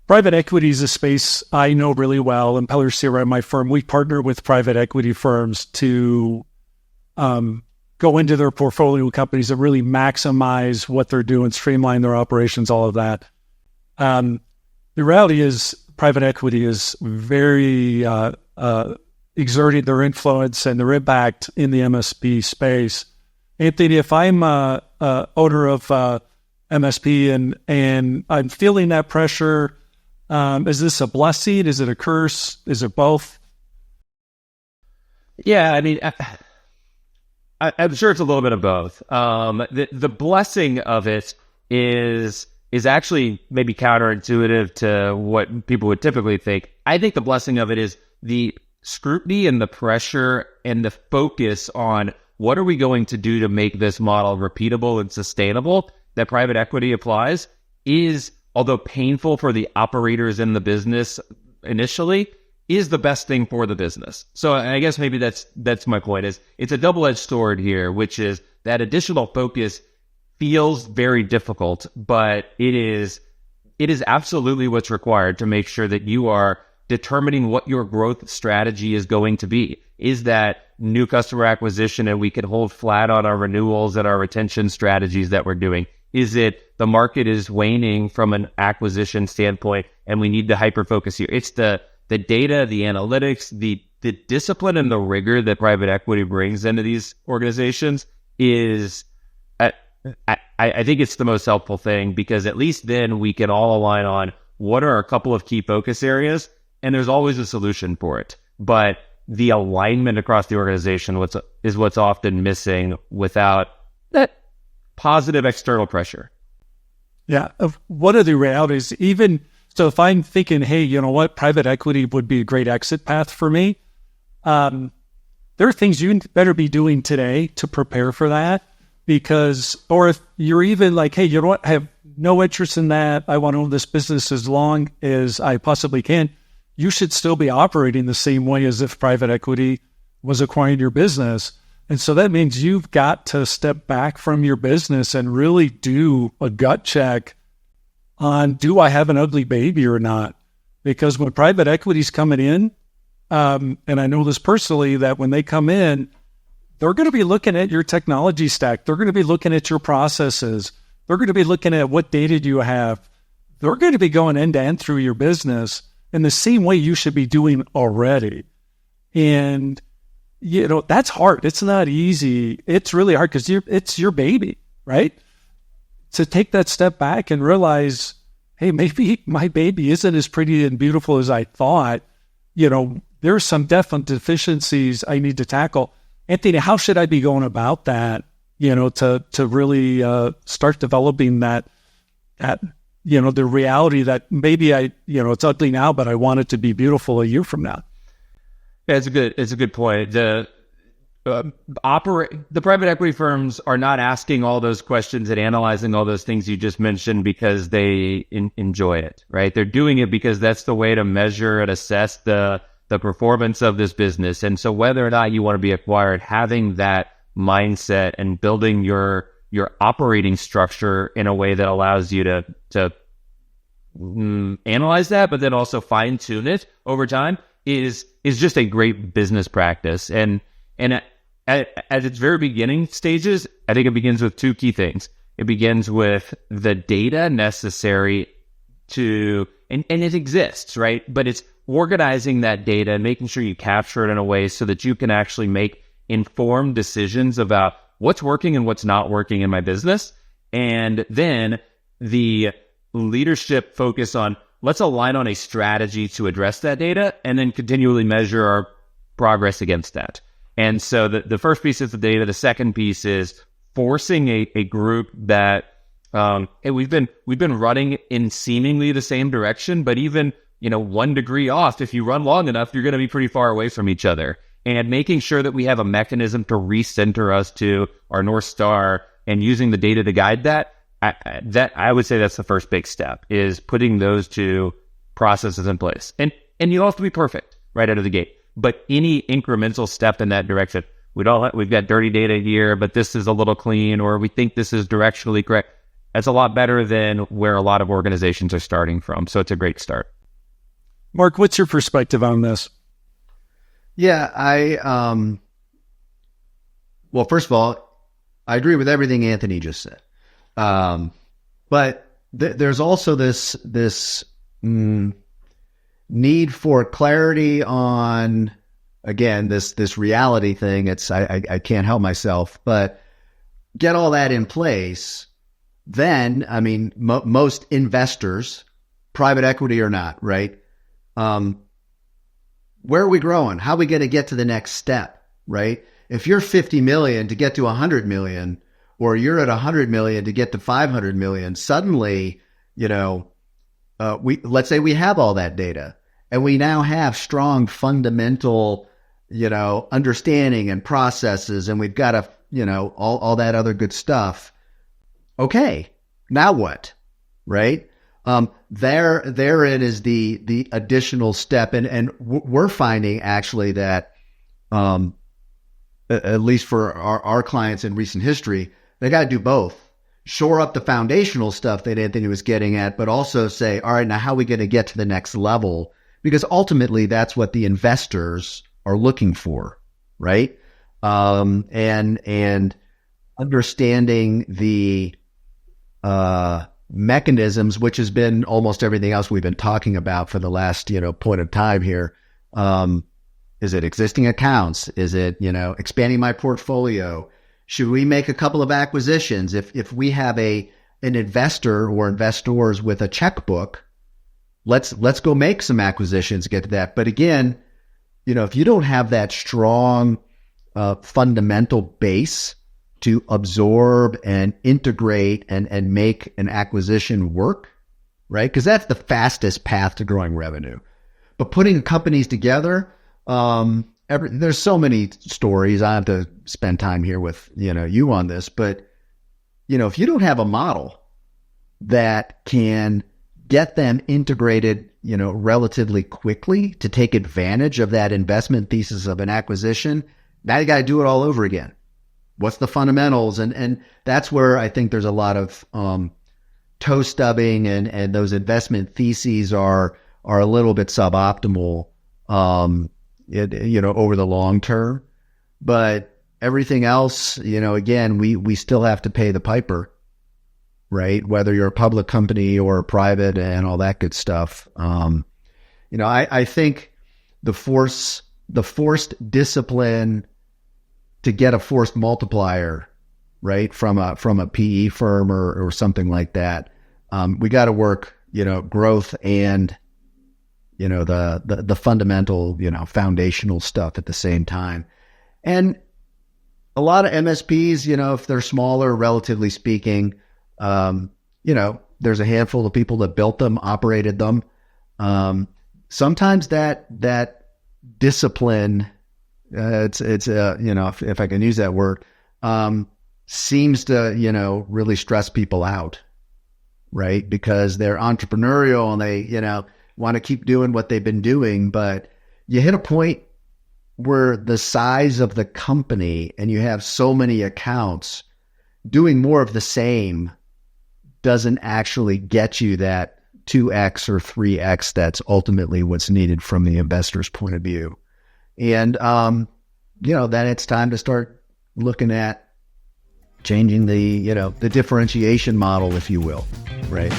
private equity is a space I know really well. And Peller Sierra, my firm, we partner with private equity firms to go into their portfolio companies and really maximize what they're doing, streamline their operations, all of that. The reality is private equity is very exerting their influence and their impact in the MSP space. Anthony, if I'm a owner of MSP and I'm feeling that pressure, is this a blessing? Is it a curse? Is it both? Yeah, I mean, I'm sure it's a little bit of both. The blessing of it is actually maybe counterintuitive to what people would typically think. I think the blessing of it is the scrutiny and the pressure and the focus on what are we going to do to make this model repeatable and sustainable that private equity applies is, although painful for the operators in the business initially, is the best thing for the business. So I guess maybe that's my point, is it's a double-edged sword here, which is that additional focus feels very difficult, but it is absolutely what's required to make sure that you are determining what your growth strategy is going to be. Is that new customer acquisition and we can hold flat on our renewals and our retention strategies that we're doing? Is it the market is waning from an acquisition standpoint and we need to hyper-focus here? It's the data, the analytics, the discipline and the rigor that private equity brings into these organizations is, I think it's the most helpful thing, because at least then we can all align on what are a couple of key focus areas, and there's always a solution for it. But the alignment across the organization is what's often missing without that positive external pressure. Yeah. What are the realities? Even so, if I'm thinking, hey, you know what, private equity would be a great exit path for me, there are things you better be doing today to prepare for that. Because, or if you're even like, hey, you know what, I have no interest in that, I want to own this business as long as I possibly can, you should still be operating the same way as if private equity was acquiring your business. And so that means you've got to step back from your business and really do a gut check on, do I have an ugly baby or not? Because when private equity's coming in, and I know this personally, that when they come in, they're going to be looking at your technology stack. They're going to be looking at your processes. They're going to be looking at what data do you have. They're going to be going end to end through your business in the same way you should be doing already. And, you know, that's hard. It's not easy. It's really hard because it's your baby, right? To take that step back and realize, hey, maybe my baby isn't as pretty and beautiful as I thought. You know, there's some definite deficiencies I need to tackle. Anthony, how should I be going about that, you know, to really start developing that, you know, the reality that maybe it's ugly now, but I want it to be beautiful a year from now? Yeah, it's a good point. The private equity firms are not asking all those questions and analyzing all those things you just mentioned because they enjoy it, right? They're doing it because that's the way to measure and assess the performance of this business. And so whether or not you want to be acquired, having that mindset and building your operating structure in a way that allows you to analyze that, but then also fine tune it over time is just a great business practice. And at its very beginning stages, I think it begins with two key things. It begins with the data necessary to, and it exists, right? But it's organizing that data and making sure you capture it in a way so that you can actually make informed decisions about what's working and what's not working in my business. And then the leadership focus on, let's align on a strategy to address that data and then continually measure our progress against that. And so the first piece is the data. The second piece is forcing a group that we've been running in seemingly the same direction, but even 1 degree off, if you run long enough, you're going to be pretty far away from each other. And making sure that we have a mechanism to recenter us to our North Star and using the data to guide that, I would say that's the first big step, is putting those two processes in place. And you don't have to be perfect right out of the gate, but any incremental step in that direction. We've got dirty data here, but this is a little clean, or we think this is directionally correct. That's a lot better than where a lot of organizations are starting from. So it's a great start. Mark, what's your perspective on this? Yeah, well, first of all, I agree with everything Anthony just said. But there's also this need for clarity on, again, this reality thing. I can't help myself, but get all that in place. Then, I mean, most investors, private equity or not, right? Where are we growing? How are we going to get to the next step, right? If you're 50 million to get to 100 million, or you're at 100 million to get to 500 million, suddenly, let's say we have all that data and we now have strong fundamental, understanding and processes, and we've got all that other good stuff. Okay, now what, right? Therein is the additional step, and we're finding actually that, at least for our clients in recent history, they got to do both. Shore up the foundational stuff that Anthony was getting at, but also say, all right, now how are we going to get to the next level? Because ultimately that's what the investors are looking for, right? And understanding the mechanisms, which has been almost everything else we've been talking about for the last, point of time here. Is it existing accounts? Is it, expanding my portfolio? Should we make a couple of acquisitions? If we have an investor or investors with a checkbook, let's go make some acquisitions, get to that. But again, if you don't have that strong fundamental base to absorb and integrate and make an acquisition work, right? Because that's the fastest path to growing revenue. But putting companies together, there's so many stories. I have to spend time here with, you on this, but, if you don't have a model that can get them integrated, relatively quickly to take advantage of that investment thesis of an acquisition, now you got to do it all over again. What's the fundamentals? And that's where I think there's a lot of, toe stubbing, and those investment theses are a little bit suboptimal, over the long term. But everything else, again, we still have to pay the piper, right? Whether you're a public company or a private and all that good stuff. I think the forced discipline to get a forced multiplier, right, from a PE firm or something like that. We got to work, growth and, the fundamental, foundational stuff at the same time. And a lot of MSPs, if they're smaller, relatively speaking, there's a handful of people that built them, operated them. Sometimes that discipline, if I can use that word, seems to, really stress people out, right? Because they're entrepreneurial and they, want to keep doing what they've been doing, but you hit a point where the size of the company and you have so many accounts, doing more of the same doesn't actually get you that 2x or 3x that's ultimately what's needed from the investor's point of view. And, then it's time to start looking at changing the differentiation model, if you will, right?